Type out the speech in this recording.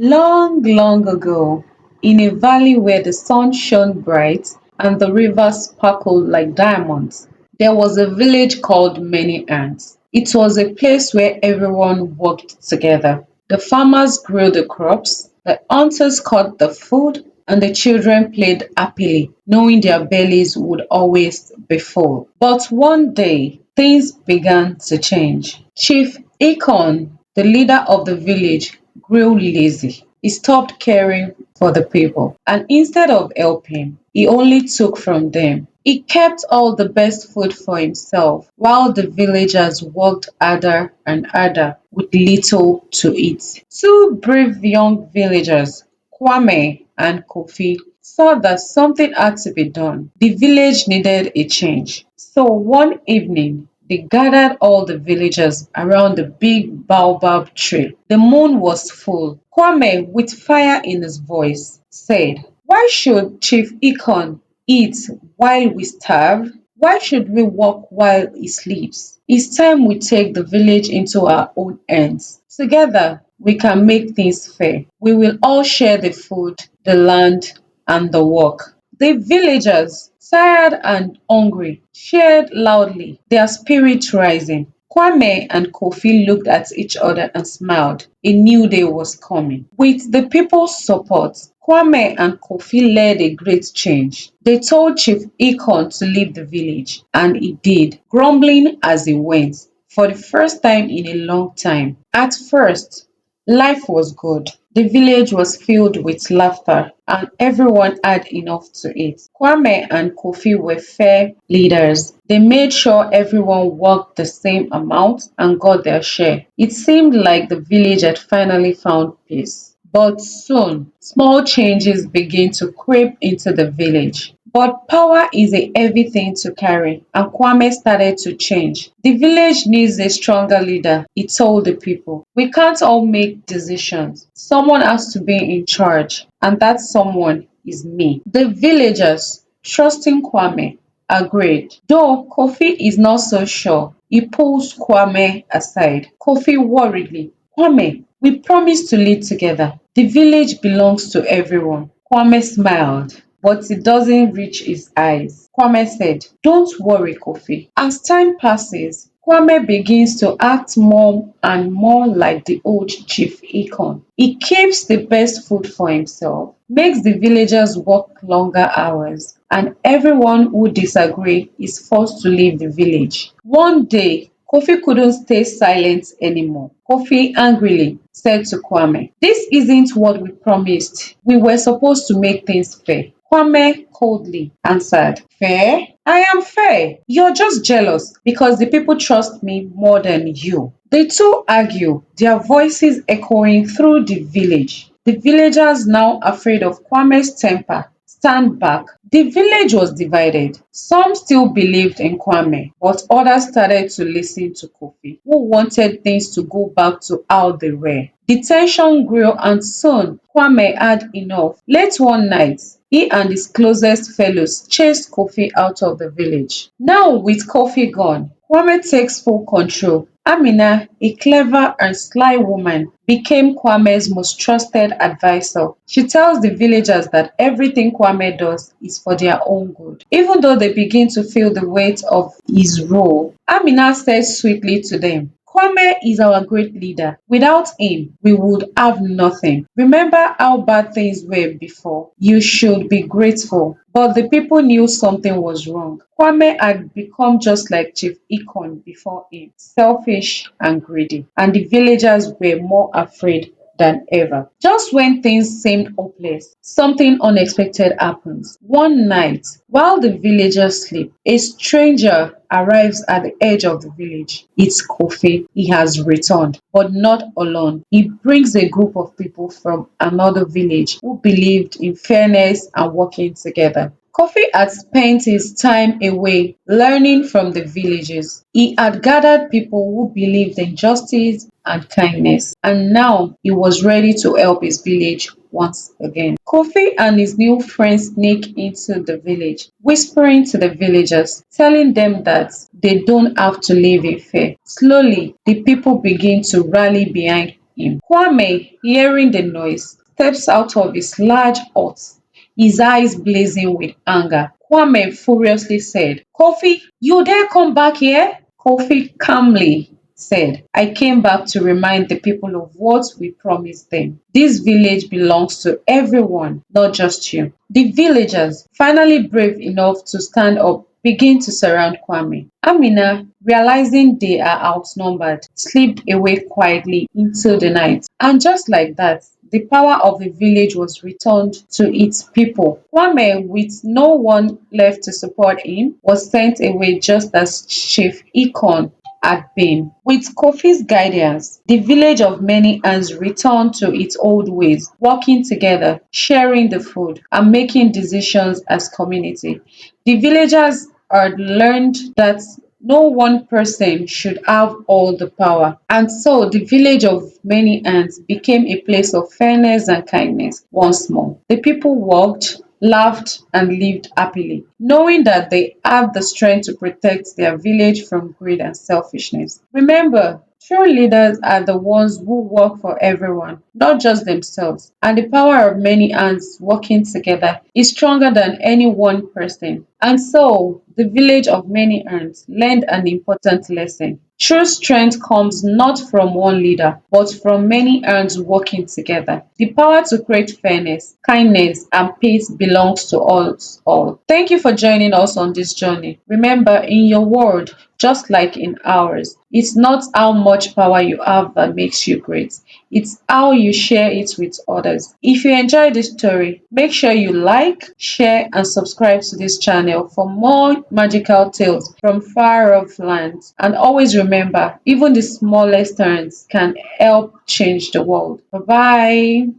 Long, long ago, in a valley where the sun shone bright and the river sparkled like diamonds, there was a village called Many Ants. It was a place where everyone worked together. The farmers grew the crops, the hunters caught the food, and the children played happily, knowing their bellies would always be full. But one day, things began to change. Chief Ekon, the leader of the village, grew lazy. He stopped caring for the people, and instead of helping, he only took from them. He kept all the best food for himself, while the villagers worked harder and harder with little to eat. Two brave young villagers, Kwame and Kofi, saw that something had to be done. The village needed a change. So one evening, they gathered all the villagers around the big baobab tree. The moon was full. Kwame, with fire in his voice, said, "Why should Chief Ekon eat while we starve? Why should we work while he sleeps? It's time we take the village into our own hands. Together, we can make things fair. We will all share the food, the land, and the work." The villagers, tired and hungry, cheered loudly, their spirits rising. Kwame and Kofi looked at each other and smiled. A new day was coming. With the people's support, Kwame and Kofi led a great change. They told Chief Ekon to leave the village, and he did, grumbling as he went, for the first time in a long time. At first, life was good. The village was filled with laughter and everyone had enough to eat. Kwame and Kofi were fair leaders. They made sure everyone worked the same amount and got their share. It seemed like the village had finally found peace. But soon, small changes began to creep into the village. But power is a heavy thing to carry, and Kwame started to change. The village needs a stronger leader, he told the people. We can't all make decisions. Someone has to be in charge, and that someone is me. The villagers, trusting Kwame, agreed. Though Kofi is not so sure, he pulls Kwame aside. Kofi worriedly, "Kwame, we promised to live together. The village belongs to everyone." Kwame smiled, but it doesn't reach his eyes. Kwame said, "Don't worry, Kofi. As time passes, Kwame begins to act more and more like the old Chief Ekon. He keeps the best food for himself, makes the villagers work longer hours, and everyone who disagrees is forced to leave the village." One day, Kofi couldn't stay silent anymore. Kofi angrily said to Kwame, "This isn't what we promised. We were supposed to make things fair." Kwame coldly answered, "Fair? I am fair. You're just jealous because the people trust me more than you." The two argue, their voices echoing through the village. The villagers, now afraid of Kwame's temper, stand back. The village was divided. Some still believed in Kwame, but others started to listen to Kofi, who wanted things to go back to how they were. The tension grew and soon Kwame had enough. Late one night, he and his closest fellows chased Kofi out of the village. Now with Kofi gone, Kwame takes full control. Amina, a clever and sly woman, became Kwame's most trusted advisor. She tells the villagers that everything Kwame does is for their own good. Even though they begin to feel the weight of his rule, Amina says sweetly to them, "Kwame is our great leader. Without him, we would have nothing. Remember how bad things were before. You should be grateful." But the people knew something was wrong. Kwame had become just like Chief Ekon before him, selfish and greedy, and the villagers were more afraid than ever. Just when things seemed hopeless, something unexpected happens. One night, while the villagers sleep, a stranger arrives at the edge of the village. It's Kofi. He has returned, but not alone. He brings a group of people from another village who believed in fairness and working together. Kofi had spent his time away learning from the villages. He had gathered people who believed in justice and kindness, and now he was ready to help his village once again. Kofi and his new friends sneak into the village, whispering to the villagers, telling them that they don't have to live in fear. Slowly, the people begin to rally behind him. Kwame, hearing the noise, steps out of his large hut, his eyes blazing with anger. Kwame furiously said, Kofi, you dare come back here? Kofi calmly said, I came back to remind the people of what we promised them. This village belongs to everyone, not just you. The villagers, finally brave enough to stand up, begin to surround Kwame. Amina, realizing they are outnumbered, slipped away quietly into the night. And just like that, the power of the village was returned to its people. Kwame, with no one left to support him, was sent away just as Chief Ekon had been. With Kofi's guidance, the village of many hands returned to its old ways, working together, sharing the food, and making decisions as community. The villagers had learned that no one person should have all the power. And so the village of many ants became a place of fairness and kindness once more. The people walked, laughed, and lived happily, knowing that they have the strength to protect their village from greed and selfishness. Remember, true leaders are the ones who work for everyone, not just themselves. And the power of many hands working together is stronger than any one person. And so, the village of many hands learned an important lesson. True strength comes not from one leader, but from many hands working together. The power to create fairness, kindness, and peace belongs to us all. Thank you for joining us on this journey. Remember, in your world, just like in ours, it's not how much power you have that makes you great. It's how you share it with others. If you enjoyed this story, make sure you like, share, and subscribe to this channel for more magical tales from far off lands. And always remember, even the smallest turns can help change the world. Bye bye.